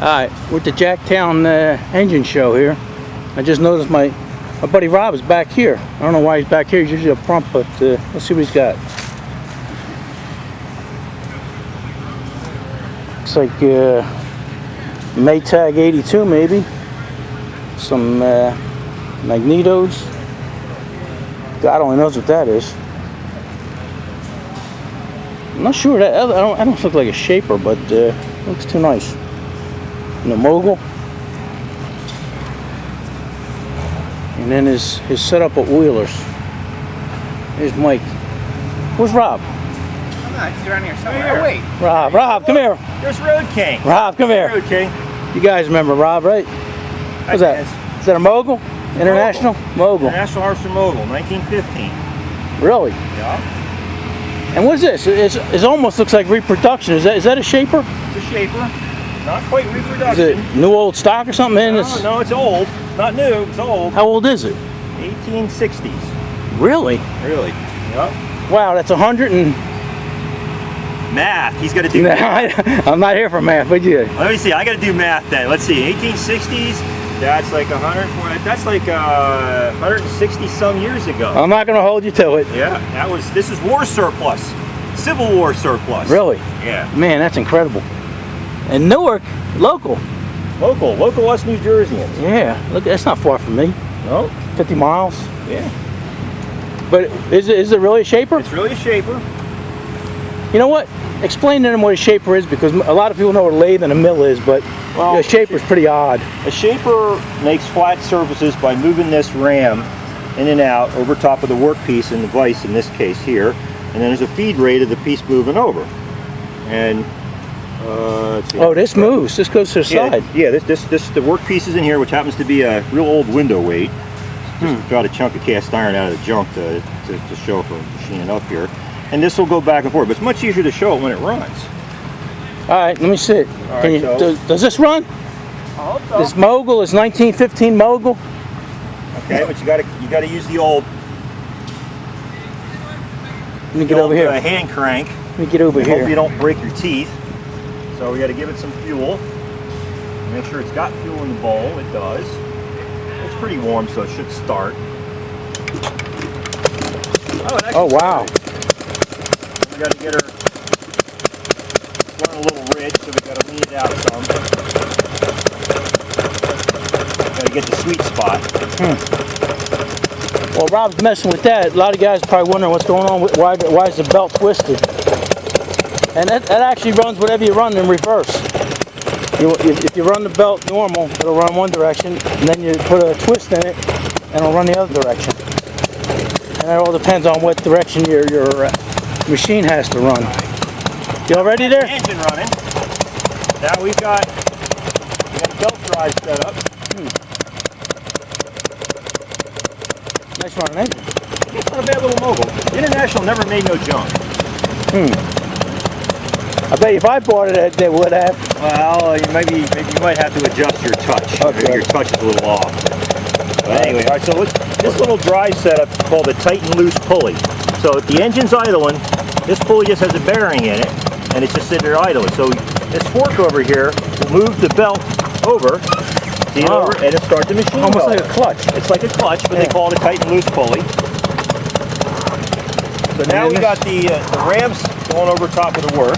Alright, we're at the Jacktown engine show here. I just noticed my buddy Rob is back here. I don't know why he's back here. He's usually up front, but let's see what he's got. Looks like Maytag 82 maybe. Some magnetos. God only knows what that is. I'm not sure that I don't look like a shaper, but it looks too nice. And a mogul. And then his setup at Wheelers. Here's Mike. Where's Rob? I'm not. He's around here somewhere. Oh, wait. Rob, come here. There's Road King. Rob, come here. Road King. You guys remember Rob, right? What's that? Is that a mogul? International? Mogul. International Harvester Mogul, 1915. Really? Yeah. And what is this? It almost looks like reproduction. Is that a shaper? It's a shaper. Not quite reproduction. Is it new old stock or something? No, it's old. Not new, it's old. How old is it? 1860s. Really? Really? Yep. Wow, that's 100 and... Math. He's got to do math. I'm not here for math, but you. Let me see. I got to do math then. Let's see. 1860s. That's like 140. That's like 160 some years ago. I'm not going to hold you to it. Yeah. This is war surplus. Civil War surplus. Really? Yeah. Man, that's incredible. And Newark, local. Local West New Jerseyans. Yeah. Look, that's not far from me. No. 50 miles. Yeah. But is it really a shaper? It's really a shaper. You know what? Explain to them what a shaper is, because a lot of people know what a lathe and a mill is, but a shaper is pretty odd. A shaper makes flat surfaces by moving this ram in and out over top of the workpiece and the vise in this case here, and then there's a feed rate of the piece moving over. And oh, this moves. This goes to the side. Yeah. The workpiece is in here, which happens to be a real old window weight. Just got a chunk of cast iron out of the junk to show for machining up here. And this will go back and forth, but it's much easier to show it when it runs. All right, let me see it. Does this run? I hope so. This mogul is 1915 mogul. Okay, but you gotta use the old. Let me get over here. Hand crank. Let me get over here. Hope you don't break your teeth. So we got to give it some fuel. Make sure it's got fuel in the bowl. It does. It's pretty warm, so it should start. Oh wow. We got to get her on a little ridge, so we got to lean it out some. Got to get the sweet spot. Well, Rob's messing with that. A lot of guys are probably wondering what's going on. Why is the belt twisted? And that actually runs whatever you run in reverse. If you run the belt normal, it'll run one direction, and then you put a twist in it, and it'll run the other direction. And that all depends on what direction your machine has to run. You all ready there? Engine running. Now we've got belt drive set up. Nice running engine. It's not a bad little mogul. International never made no junk. I bet if I bought it, they would have. Well, maybe you might have to adjust your touch. Okay. Your touch is a little off. But anyway, all right. So this little drive setup is called a tight and loose pulley. So if the engine's idling, this pulley just has a bearing in it, and it's just sitting there idling. So this fork over here will move the belt over, and it'll start the machine. Almost like a clutch. It's like a clutch, but they call it a tight and loose pulley. So now we got the rams going over top of the work.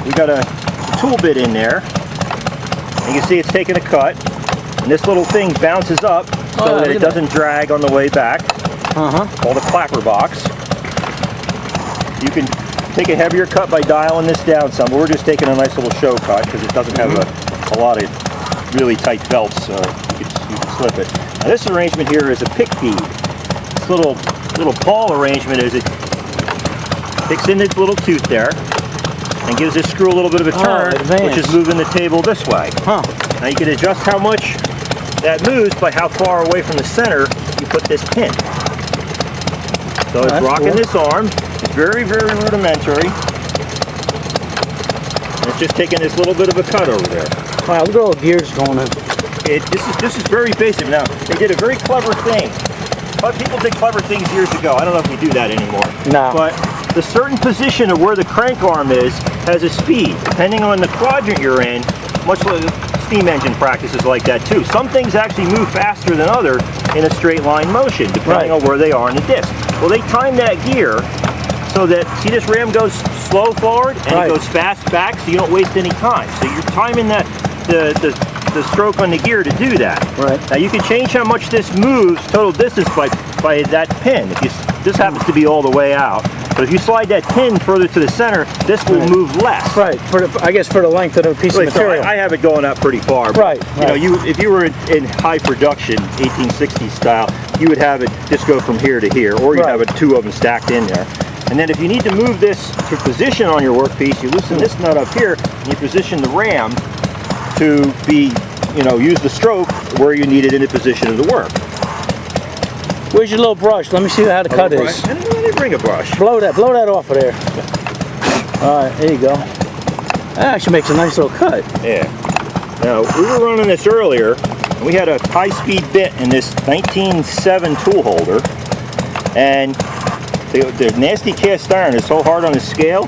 We got a tool bit in there. And you can see it's taking a cut. And this little thing bounces up so that it doesn't drag on the way back. Called a clapper box. You can take a heavier cut by dialing this down some, but we're just taking a nice little show cut because it doesn't have a lot of really tight belts, so you can slip it. Now this arrangement here is a pick feed. This little ball arrangement is it picks in this little tooth there and gives this screw a little bit of a turn, which is moving the table this way. Now you can adjust how much that moves by how far away from the center you put this pin. So it's rocking this arm. It's very, very rudimentary. And it's just taking this little bit of a cut over there. Wow, look at all the gears going in. This is very basic. Now, they did a very clever thing. But people did clever things years ago. I don't know if we do that anymore. No. But the certain position of where the crank arm is has a speed. Depending on the quadrant you're in, much like steam engine practices like that too. Some things actually move faster than other in a straight line motion, depending on where they are on the disc. Well, they time that gear so that, see, this ram goes slow forward and it goes fast back, so you don't waste any time. So you're timing that the stroke on the gear to do that. Right. Now you can change how much this moves total distance by that pin. If you, this happens to be all the way out, but if you slide that pin further to the center, this will move less. Right. I guess for the length of the piece of material. So I have it going out pretty far. But, you know, if you were in high production 1860s style, you would have it just go from here to here, or you have it two of them stacked in there. And then if you need to move this to position on your workpiece, you loosen this nut up here and you position the ram to be, you know, use the stroke where you need it in the position of the work. Where's your little brush? Let me see how the cut is. Let me bring a brush. Blow that off of there. All right, there you go. That actually makes a nice little cut. Yeah. Now, we were running this earlier, and we had a high-speed bit in this 1907 tool holder, and the nasty cast iron is so hard on the scale,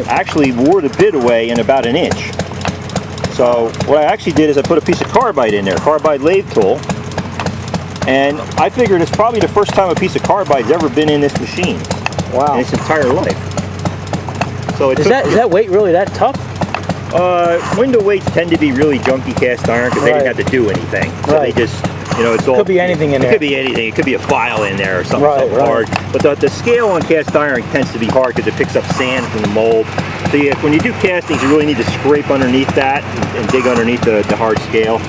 actually wore the bit away in about an inch. So what I actually did is I put a piece of carbide in there, carbide lathe tool, and I figured it's probably the first time a piece of carbide's ever been in this machine in its entire life. So is that weight really that tough? Window weights tend to be really junky cast iron because they didn't have to do anything. So they just, you know, it's all. Could be anything in there. It could be anything. It could be a file in there or something hard. But the scale on cast iron tends to be hard because it picks up sand from the mold. So when you do castings, you really need to scrape underneath that and dig underneath the hard scale.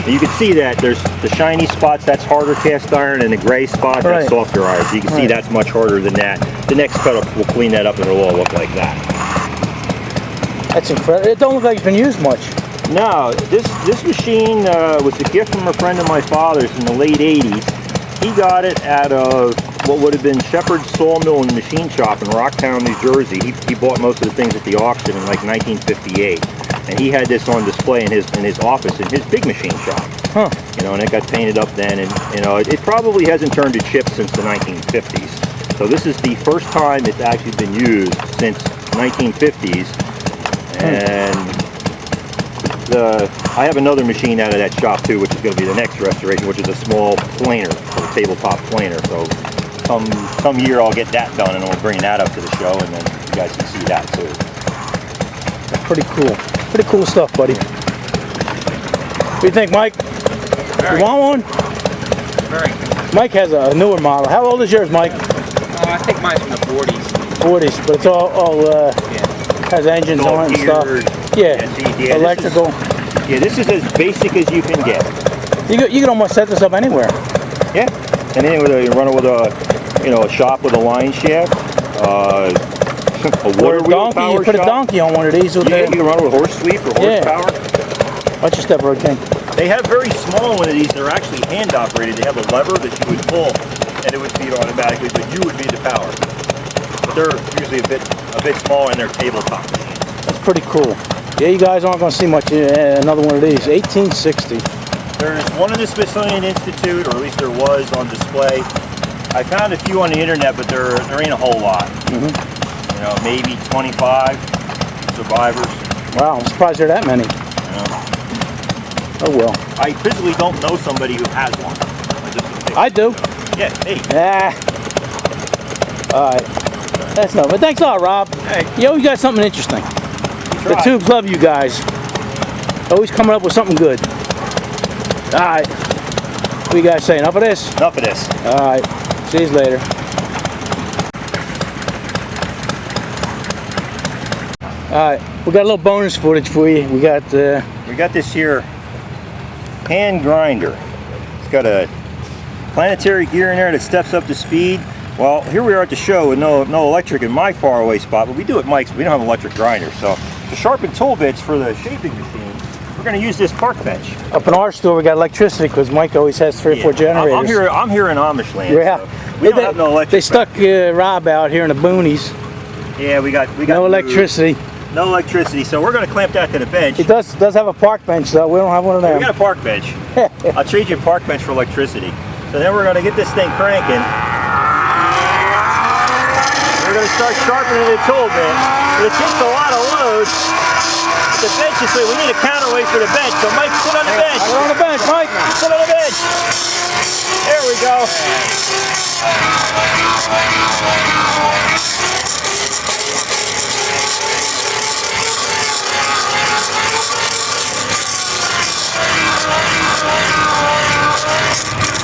And you can see that there's the shiny spots, that's harder cast iron, and the gray spot, that's softer iron. So you can see that's much harder than that. The next cut will clean that up and it'll all look like that. That's incredible. It don't look like it's been used much. No, this machine was a gift from a friend of my father's in the late 80s. He got it out of what would have been Shepherd's Sawmill and Machine Shop in Rocktown, New Jersey. He bought most of the things at the auction in like 1958. And he had this on display in his office in his big machine shop. You know, and it got painted up then, and you know, it probably hasn't turned to chips since the 1950s. So this is the first time it's actually been used since 1950s. And I have another machine out of that shop too, which is going to be the next restoration, which is a small planer, a tabletop planer. So some year I'll get that done, and I'll bring that up to the show, and then you guys can see that too. That's pretty cool. Pretty cool stuff, buddy. What do you think, Mike? You want one? Very. Mike has a newer model. How old is yours, Mike? I think mine's from the 40s. 40s, but it's all has engines on it and stuff. Yeah, electrical. This is as basic as you can get. You can almost set this up anywhere. Yeah, and then you run it with a shop with a line shaft. A water wheel power you put a donkey on one of these. You can run with horse sweep or horsepower. Watch your step, Road King. They have very small one of these. They're actually hand operated. They have a lever that you would pull, and it would feed automatically, but you would be the power. But they're usually a bit smaller in their tabletop machines. That's pretty cool. Yeah, you guys aren't going to see much another one of these. 1860. There's one in the Smithsonian Institute, or at least there was on display. I found a few on the internet, but there ain't a whole lot. You know, maybe 25 survivors. Wow, I'm surprised there are that many. Oh well. I physically don't know somebody who has one. I do. Yeah, hey. Yeah. All right. That's no. But thanks a lot, Rob. Hey. You always got something interesting. The tubes love you guys. Always coming up with something good. All right. What you guys say? Enough of this? Enough of this. All right. See you later. Alright, we got a little bonus footage for you. We got this here hand grinder. It's got a planetary gear in there that steps up to speed. Well, here we are at the show with no electric in my faraway spot, but we do at Mike's. We don't have an electric grinder. So to sharpen tool bits for the shaping machine, we're going to use this park bench. Up in our store, we got electricity because Mike always has 3 or 4 generators. I'm here in Amish land. Yeah. So we don't have no electric. They stuck Rob out here in the boonies. Yeah, we got no electricity. No electricity, so we're going to clamp that to the bench. It does have a park bench, though. We don't have one of them. We got a park bench. I'll trade you a park bench for electricity. So then we're going to get this thing cranking. We're going to start sharpening the tool bit. But it takes a lot of load. the bench is we need a counterweight for the bench. So Mike, sit on the bench. Sit on the bench, Mike. Sit on the bench. There we go.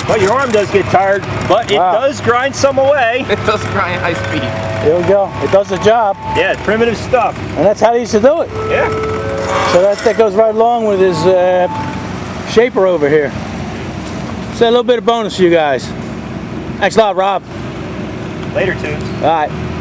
Well, your arm does get tired, but it does grind some away. It does grind high speed. There we go. It does the job. Yeah, it's primitive stuff. And that's how they used to do it. Yeah. So that goes right along with his shaper over here. So a little bit of bonus for you guys. Thanks a lot, Rob. Later, Tubes. All right.